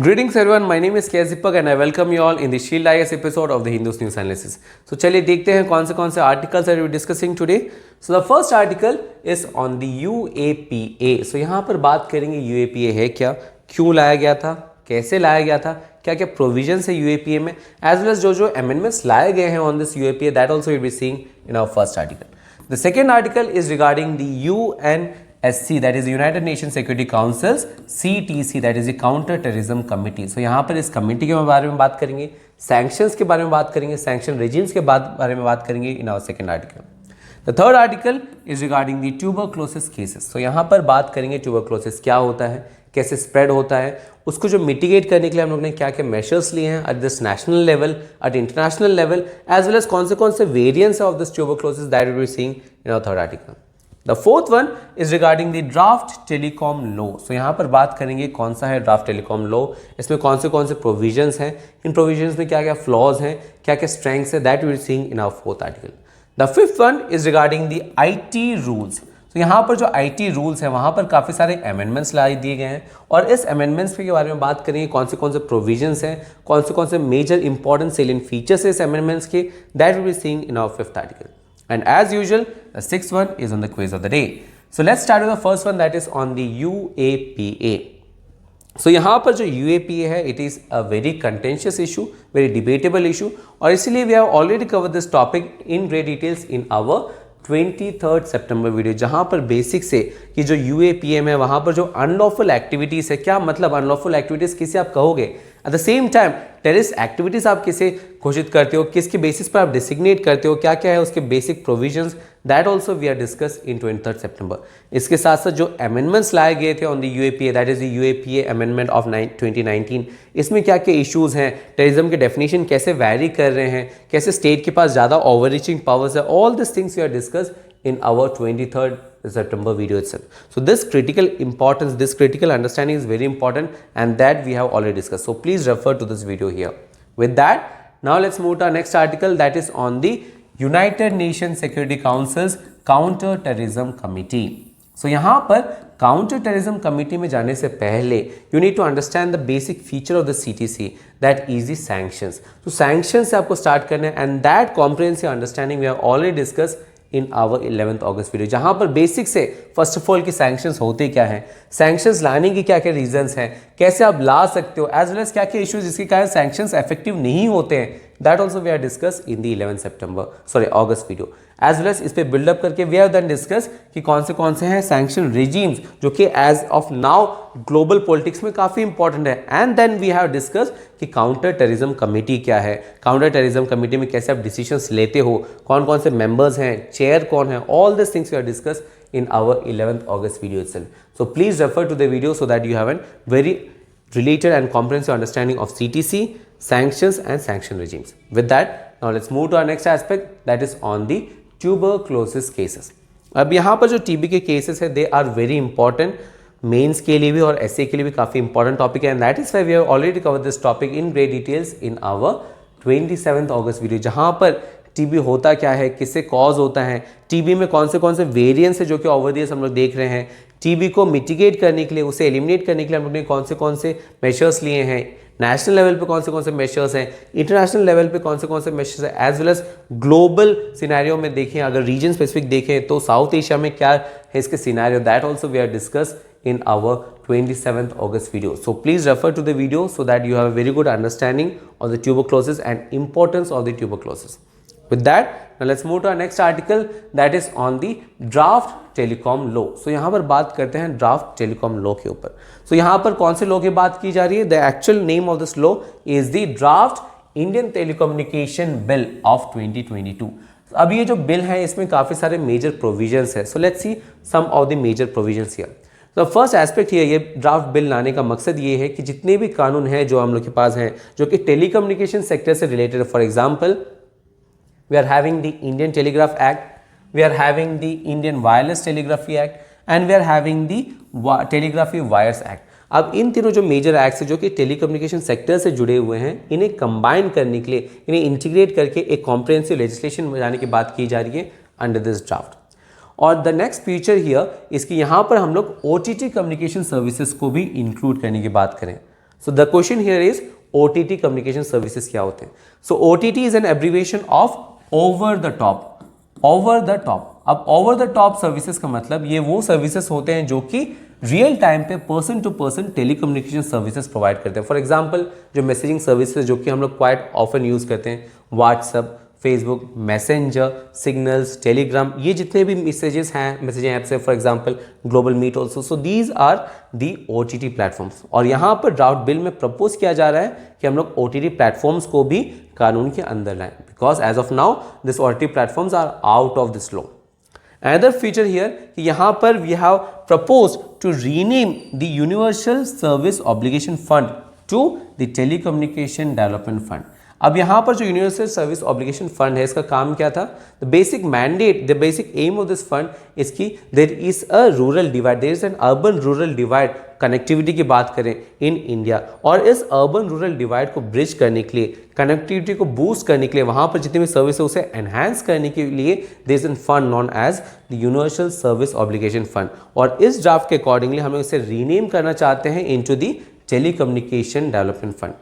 Greetings everyone, my name is KS Deepak and I welcome you all in the Shield IS episode of the Hindus News Analysis. So चलिए देखते हैं कौन से articles are we discussing today. So the first article is on the UAPA. So यहाँ पर बात करेंगे UAPA है क्या, क्यों लाया गया था, कैसे लाया गया था, क्या क्या प्रोविजंस है UAPA में, as well as जो amendments लाए गए हैं on this UAPA, that also we'll be seeing in our first article. The second article is regarding the UNSC, that is United Nations Security Council's CTC, that is the Counter Terrorism Committee. So यहाँ पर इस committee के बारे में बात करेंगे, sanctions के बारे में बात करेंगे, sanction regimes के बारे में बात करेंगे in our second article. The third article is regarding the tuberculosis cases. So यहाँ पर बात करेंगे tuberculosis क्या होता है, कैसे स्प्रेड होता है, उसको जो मिटिगेट करने के लिए हम लोग ने क्या क्या मेजर्स लिए हैं at this national level, at international level, as well as कौन से variants of this tuberculosis that we will be seeing in our third article. The fourth one is regarding the draft telecom law. So यहाँ पर बात करेंगे कौन सा है draft telecom law, इसमें कौन से प्रोविजंस हैं, इन प्रोविजंस में क्या क्या फ्लॉज हैं, क्या क्या स्ट्रेंथ्स है, that we will seeing in our fourth article. The fifth one is regarding the IT rules. तो यहाँ पर जो आईटी रूल्स हैं वहाँ पर काफ़ी सारे अमेंडमेंट्स ला दिए गए हैं और इस अमेंडमेंट्स के बारे में बात करेंगे कौन से प्रोविजंस हैं, कौन से मेजर इंपॉर्टेंट सेलिएंट फीचर्स है इस अमेंडमेंट्स के, that will be seeing in our fifth article. And as usual the sixth one is on the quiz of the day. So let's start with the first one that is on the UAPA. So यहाँ पर जो UAPA है it is a very contentious issue, very debatable issue, और इसीलिए we have already covered this topic in great details in our 23 सितंबर video, जहाँ पर basic से कि जो UAPA है वहाँ पर जो अनलॉफुल एक्टिविटीज़ है, क्या मतलब अनलॉफुल एक्टिविटीज़ किसे आप कहोगे, eight the same time terrorist activities आप किसे घोषित करते हो, किसके बेसिस पर आप डिसिग्नेट करते हो, क्या क्या है उसके basic provisions, that also we are discuss in 23 सितंबर. इसके साथ साथ जो अमेंडमेंट्स लाए गए थे on the UAPA, that is the UAPA amendment of 2019, इसमें क्या क्या इश्यूज़ हैं, टेररिज्म के डेफिनेशन कैसे वैरी कर रहे हैं, कैसे स्टेट के पास ज़्यादा ओवर रीचिंग पावर्स है, all this things we are discuss in our 23rd September video itself. So this critical importance, this critical understanding is very important and that we have already discussed. So please refer to this video here. With that, now let's move to our next article that is on the United Nations Security Council's Counter Terrorism Committee. So यहाँ पर Counter Terrorism Committee में जाने से पहले you need to understand the basic feature of the CTC, that is the sanctions. So sanctions से आपको start करना है and that comprehensive understanding we have already discussed in our 11th अगस्त video, जहाँ पर बेसिक से फर्स्ट ऑफ ऑल कि sanctions होते क्या हैं, सैंक्शंस लाने की क्या क्या रीजंस हैं, कैसे आप ला सकते हो, एज वेल एज क्या क्या इश्यूज जिसके कारण सैंक्शंस इफेक्टिव नहीं होते हैं, that also we are discuss in the 11 अगस्त वीडियो. एज वेल एज इस पर बिल्डअप करके वी हैव देन डिस्कस कि कौन से हैं सैंक्शन रिजीम्स जो कि as of now global politics में काफ़ी इंपॉर्टेंट है. And then we have discuss कि काउंटर टेररिज्म कमेटी क्या है, काउंटर टेररिज्म कमेटी में कैसे आप डिसीजंस लेते हो, कौन से मेंबर्स हैं, चेयर कौन है, all this things we are discuss in our 11th August video itself. So please refer to the video so that you have a very related and comprehensive understanding of CTC, sanctions and sanction regimes. With that, now let's move to our next aspect that is on the tuberculosis cases. अब यहाँ पर जो TB के cases है they are very important, mains के लिए भी और SA के लिए भी काफ़ी इंपॉर्टेंट टॉपिक है, and that is why we have already covered this topic in great details in our 27th August video, जहाँ पर टीबी होता क्या है, किससे कॉज होता है, टीबी में कौन से वेरिएंट्स है जो कि ओवर द इयर्स हम लोग देख रहे हैं, टीबी को मिटिगेट करने के लिए, उसे एलिमिनेट करने के लिए हम लोग ने कौन से मेजर्स लिए हैं, नेशनल लेवल पे कौन से मेजर्स हैं, इंटरनेशनल लेवल पे कौन से मेजर्स हैं, as well as global scenario में देखें, अगर रीजन स्पेसिफिक देखें तो साउथ एशिया में क्या है इसके scenario, that also we are discuss in our 27th August video. So please refer to the video so that you have a very good understanding of the tuberculosis and importance of the tuberculosis. With that, now let's move to our next article that is on the draft telecom law. So यहाँ पर बात करते हैं draft telecom law के ऊपर. So यहाँ पर कौन से law की बात की जा रही है? The actual name of this law is the draft Indian Telecommunication Bill of 2022. अब ये जो बिल है इसमें काफ़ी सारे मेजर प्रोविजंस है. So let's see some of the major provisions here. तो फर्स्ट एस्पेक्ट ये ड्राफ्ट बिल लाने का मकसद ये है कि जितने भी कानून हैं जो हम लोग के पास हैं जो कि टेलीकम्युनिकेशन सेक्टर से रिलेटेड है, for example we are having the Indian telegraph act, we are having the Indian wireless telegraphy act and we are having the telegraphy wires act. अब इन तीनों जो मेजर एक्ट्स हैं जो कि टेलीकम्युनिकेशन सेक्टर से जुड़े हुए हैं, इन्हें कंबाइन करने के लिए, इन्हें इंटीग्रेट करके एक कॉम्प्रिहेंसिव लेजिस्लेशन बनाने की बात की जा रही है अंडर दिस ड्राफ्ट. और द नेक्स्ट फीचर हियर इसकी यहाँ पर हम लोग OTT कम्युनिकेशन सर्विसेज को भी इंक्लूड करने की बात करें. So the question here is OTT communication services क्या होते हैं? So OTT is an abbreviation of over the top. Over the top, अब ओवर द टॉप सर्विसेज का मतलब ये वो सर्विसेज होते हैं जो कि रियल टाइम पे person to person telecommunication services provide करते हैं। फॉर एग्जांपल जो मैसेजिंग सर्विसेज जो कि हम लोग क्वाइट ऑफन यूज करते हैं, WhatsApp, Facebook, Messenger, signals, Telegram, ये जितने भी मैसेजेस हैं मैसेजिंग ऐप से, for example global meet also, so these are the OTT platforms. और यहाँ पर ड्राफ्ट बिल में प्रपोज किया जा रहा है कि हम लोग OTT प्लेटफॉर्म्स को भी कानून के अंदर लाएं, because as of now this OTT platforms are out of this law. Another feature here कि यहाँ पर we have proposed to rename the Universal Service Obligation Fund to the Telecommunication Development Fund। अब यहाँ पर जो यूनिवर्सल सर्विस ऑब्लिगेशन फंड है इसका काम क्या था? The basic mandate, the basic aim of this fund is कि there is a rural divide, there is an urban rural divide, connectivity की बात करें इन इंडिया, और इस अर्बन रूरल डिवाइड को ब्रिज करने के लिए, कनेक्टिविटी को बूस्ट करने के लिए, वहाँ पर जितने भी सर्विस है उसे एनहांस करने के लिए there is an fund known as the universal service obligation fund. और इस ड्राफ्ट के अकॉर्डिंगली हम लोग इसे रीनेम करना चाहते हैं into the telecommunication development fund.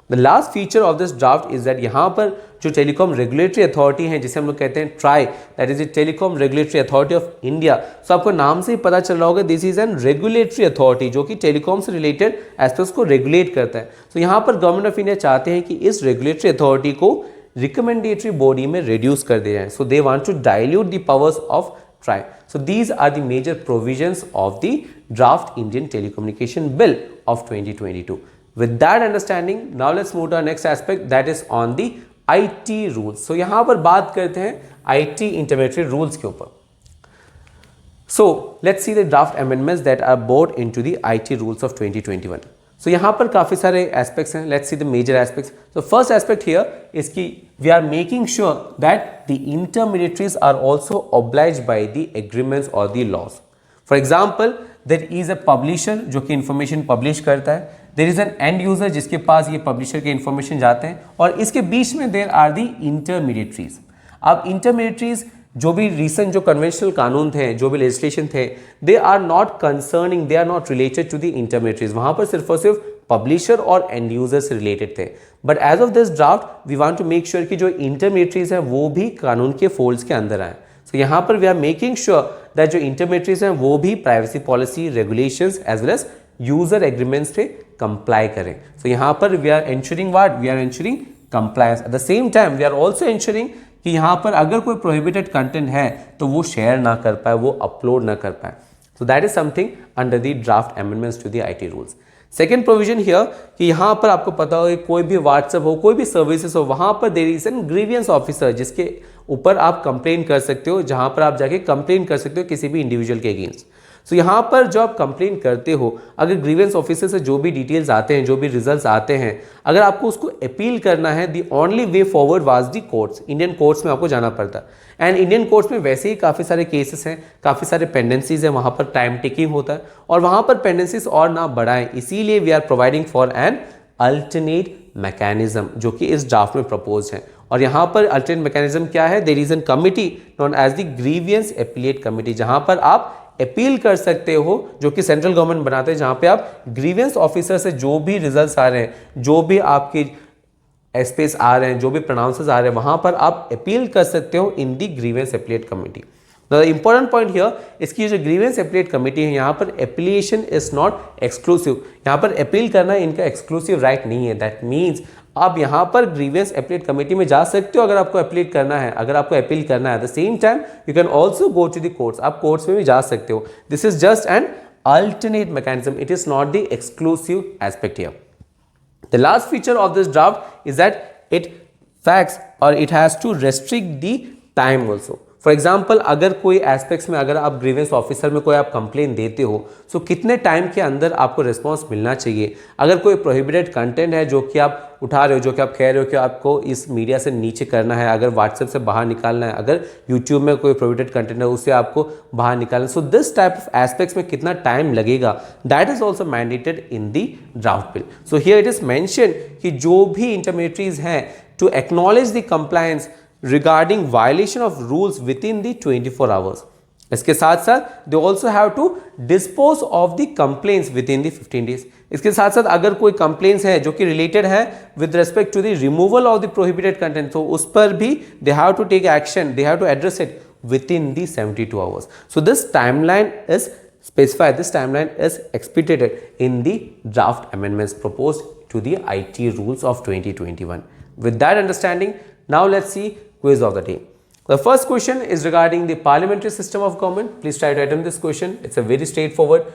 The last feature of this draft is that यहाँ पर जो टेलीकॉम रेगुलेटरी अथॉरिटी है जिसे हम लोग कहते हैं TRAI, that is the telecom regulatory authority of India. So आपको नाम से ही पता चल रहा होगा this is an regulatory authority जो कि टेलीकॉम से रिलेटेड एस्पेक्ट्स को रेगुलेट करता है। तो यहाँ पर गवर्नमेंट ऑफ इंडिया चाहते हैं कि इस रेगुलेटरी अथॉरिटी को रिकमेंडेटरी बॉडी में रिड्यूस कर दिया जाए। So they want to dilute the powers of TRAI. So these are the major provisions of the draft Indian Telecommunication Bill of 2022. With that understanding, now let's move to our next aspect, that is on the IT rules. So यहाँ पर बात करते हैं IT intermediary rules के ऊपर. So let's see the draft amendments that are brought into the IT rules of 2021. So यहाँ पर काफ़ी सारे aspects हैं. Let's see the major aspects. So first aspect here is कि we are making sure that the intermediaries are also obliged by the agreements or the laws. For example, there is a publisher जो कि information publish करता है. There is an end user जिसके पास ये publisher के information जाते हैं, और इसके बीच में there are the intermediaries. अब intermediaries जो भी रिसेंट जो कन्वेंशनल कानून थे, जो भी लेजिस्लेशन थे, they are not concerning, they are not related to the intermediaries. वहाँ पर सिर्फ और सिर्फ पब्लिशर और एंड यूजर से रिलेटेड थे। But as of this draft we want to make sure कि जो इंटरमीडिएटरीज हैं वो भी कानून के फोल्ड्स के अंदर आए। सो यहाँ पर we are making sure that जो इंटरमीडिएटरीज हैं वो भी privacy policy, regulations as well as user agreements से कंप्लाई करें। सो यहाँ पर we are ensuring what? We are ensuring compliance. At the same time we are also ensuring कि यहाँ पर अगर कोई प्रोहिबिटेड कंटेंट है तो वो शेयर ना कर पाए, वो अपलोड ना कर पाए। So that is something under the draft amendments to the IT rules. Second provision here कि यहाँ पर आपको पता हो कोई भी व्हाट्सएप हो, कोई भी सर्विसेज हो, वहाँ पर there is an grievance officer जिसके ऊपर आप कंप्लेन कर सकते हो, जहाँ पर आप जाके कंप्लेन कर सकते हो किसी भी इंडिविजुअल के अगेंस्ट। सो यहाँ पर जो आप कंप्लेन करते हो, अगर ग्रीवेंस ऑफिसर से जो भी डिटेल्स आते हैं, जो भी रिजल्ट्स आते हैं, अगर आपको उसको अपील करना है, the only way forward was the courts. Indian courts में आपको जाना पड़ता है, एंड इंडियन कोर्ट्स में वैसे ही काफ़ी सारे केसेस हैं, काफ़ी सारे पेंडेंसीज हैं, वहाँ पर टाइम टेकिंग होता है, और वहाँ पर पेंडेंसीज और ना बढ़ाएं, इसीलिए we are providing for an alternate mechanism जो कि इस ड्राफ्ट में प्रपोज है। और यहाँ पर अल्टरनेट मैकेनिज्म क्या है? There is an committee known as the grievance appellate committee, जहाँ पर आप अपील कर सकते हो, जो कि सेंट्रल गवर्नमेंट बनाते हैं, जहाँ पे आप ग्रीवियंस ऑफिसर से जो भी रिजल्ट्स आ रहे हैं, जो भी आपके एस्पेस आ रहे हैं, जो भी प्रोनाउंसेस आ रहे हैं, वहाँ पर आप अपील कर सकते हो in the grievance appellate committee. The important point here इसकी जो ग्रीवियंस अपीलेट कमिटी है, यहाँ पर अपीलिएशन इज नॉट एक्सक्लूसिव। यहाँ पर अपील करना इनका एक्सक्लूसिव राइट नहीं है। दैट मीन्स आप यहाँ पर ग्रीवियंस अपीलेट कमेटी में जा सकते हो अगर आपको अपील करना है, अगर आपको अपील करना है। At the same time you can also go to the courts, आप कोर्ट्स में भी जा सकते हो। This is just an alternate mechanism, it is not the exclusive aspect here. The last feature of this draft is that it facts और it has to restrict the time also. For example, अगर कोई aspects में अगर आप grievance officer में कोई आप complain देते हो, सो कितने टाइम के अंदर आपको रिस्पॉन्स मिलना चाहिए। अगर कोई प्रोहिबिटेड कंटेंट है जो कि आप उठा रहे हो, जो कि आप कह रहे हो कि आपको इस मीडिया से नीचे करना है, अगर व्हाट्सएप से बाहर निकालना है, अगर यूट्यूब में कोई प्रोहिबिटेड कंटेंट है उसे आपको बाहर निकालना है, so this type of aspects में कितना टाइम लगेगा, that is also mandated in the draft bill. So here it is mention कि जो भी इंटरमीडिएटरीज हैं to acknowledge the compliance regarding violation of rules within the 24 hours. इसके साथ साथ they also have to dispose of the complaints within the 15 days. इसके साथ साथ अगर कोई कंप्लेंट्स है जो कि रिलेटेड है with respect to the removal of the prohibited content, तो उस पर भी they have to take action, they have to address it within the 72 hours. So this timeline is specified, this timeline is expedited in the draft amendments proposed to the IT rules of 2021. With that understanding, now let's see quiz of the day. The first question is regarding the parliamentary system of government. Please try to attempt this question. It's a very straightforward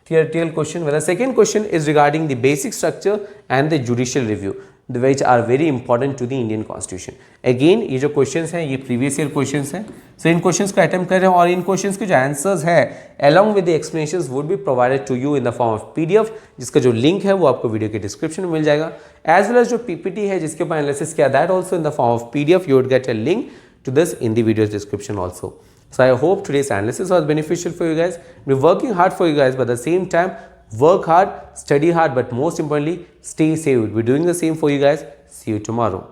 theoretical question. Well, the second question is regarding the basic structure and the judicial review, which are very important to the Indian Constitution. Again, ये जो questions हैं ये previous year questions हैं. So इन questions को attempt कर रहे हैं और इन questions के जो answers हैं along with the explanations would be provided to you in the form of PDF, जिसका जो link है वो आपको video के description में मिल जाएगा. As well as जो PPT है जिसके ऊपर analysis किया, that also in the form of PDF, you would get a link to this in the video description also. So I hope today's analysis was beneficial for you guys. We're working hard for you guys, but at the same time, work hard, study hard, but most importantly, stay safe. We'll be doing the same for you guys. See you tomorrow.